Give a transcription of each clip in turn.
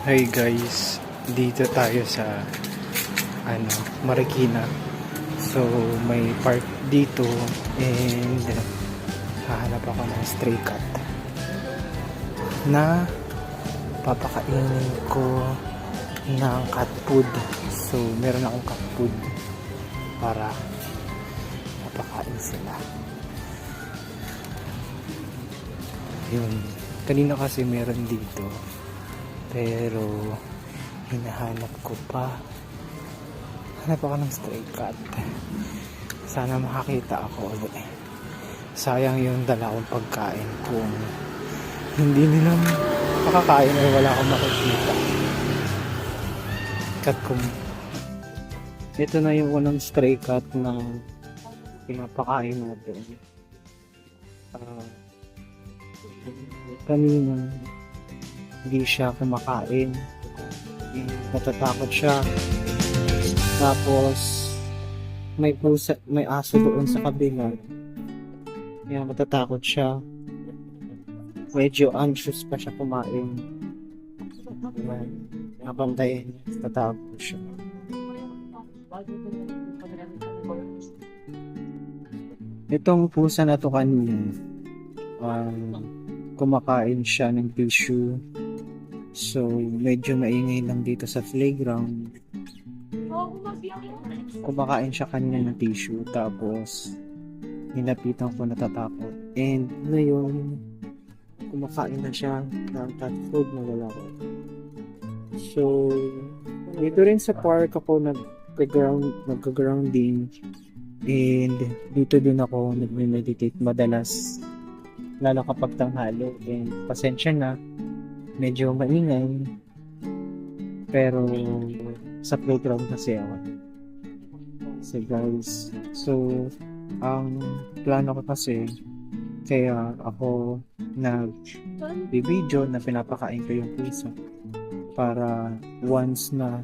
Hi guys, dito tayo sa Marikina. So may park dito and hahanap ako ng stray cat na papakainin ko ng cat food. So meron akong cat food para papakain sila. Yun, kanina kasi meron dito pero hinahanap ko pa. Hanap ako ng stray cat. Sana makakita ako ulit. Sayang yung dala kong pagkain kung hindi nila makakain ay wala akong makikita. Cat ko. Ito na yung unang stray cat na pinapakain natin. Kanina hindi siya kumakain, natatakot siya, tapos may aso doon sa kabila, kaya natatakot siya, medyo anxious pa siya kumain, nabantayin niya, natatakot siya. Itong pusa na to kanina, kumakain siya ng tissue. So, medyo maingay lang dito sa playground. Kumakain siya kanina ng tissue. Tapos, hinapitan ko, natatakot. And, ngayon, kumakain na siya ng cat food na wala ko. So, dito rin sa park ako nag-grounding. And, dito din ako nag-meditate madalas. Lalo kapag tanghali. And, pasensya na. Medyo maingay, pero sa playground kasi ako. So ang plano ko kasi, kaya ako nag-video na pinapakain ko yung pusa para once na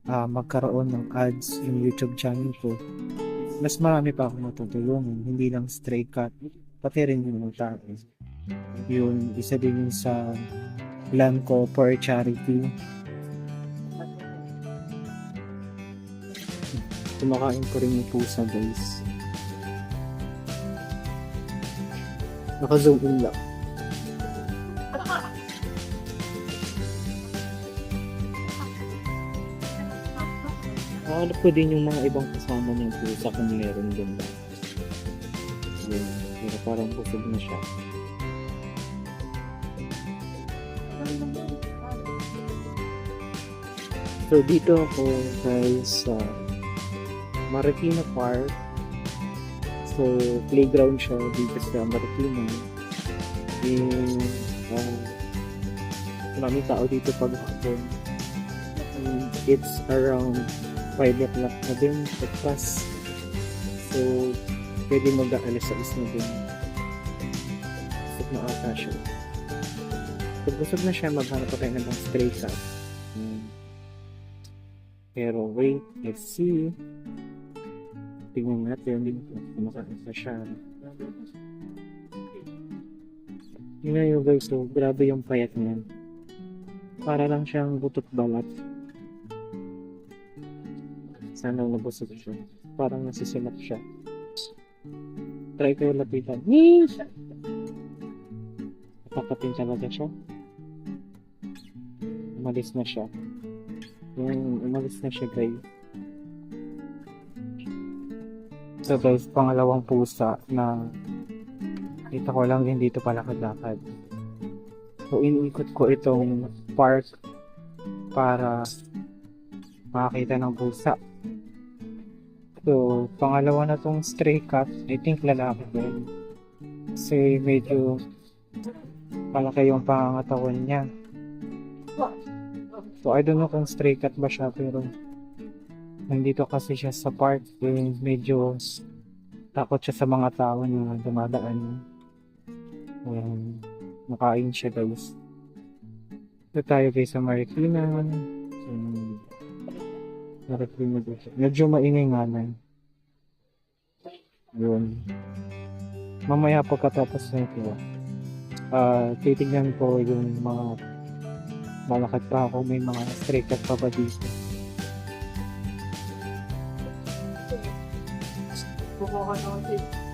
magkaroon ng ads yung YouTube channel ko, mas marami pa akong matutulungan, hindi lang stray cat, pati rin yung mga tao. Yun, isa din yung sa plan ko for charity. Kumakain ko rin yung pusa, guys. Naka-zoom in lang. Nakakalap ko din yung mga ibang kasama niyang pusa kung meron din ba. Yun, pero parang busog na siya. So dito ako guys sa Marikina Park. So playground siya dito sa Marikina. And maraming tao dito pag hapon. It's around 5 o'clock na din pagpas. So pwede mag-aalas 6 na din. Busog na ata siya. Pag busog na siya, maghanap pa tayo ng stray cat. Pero wait, let's see. Tingnan natin kung kumakain siya. Yun na yun guys, so grabe yung payat niya. Para lang siyang butot balat. Sana nabusog siya. Parang nasisimap siya. Try ko lapitan. Napapapin talaga siya. Umalis na siya. Umalis na siya guys. So guys, pangalawang pusa na kita ko lang din dito pala kalakad. So iniikot ko itong park para makakita ng pusa. So pangalawa na tong stray cat, I think lalaki din. Kasi medyo malaki yung pangangatawan niya. So I don't know kung stray cat ba siya, pero nandito kasi siya sa park, medyo takot siya sa mga tao na dumadaan. Nakain siya guys. Ito tayo guys sa Marikina. Marikina guys. Medyo maingay nga na. Yun. Mamaya pagkatapos na ito, titignan ko yung mga Lalakad pa ako, may mga stray cat pa ba dito. Buko ka natin.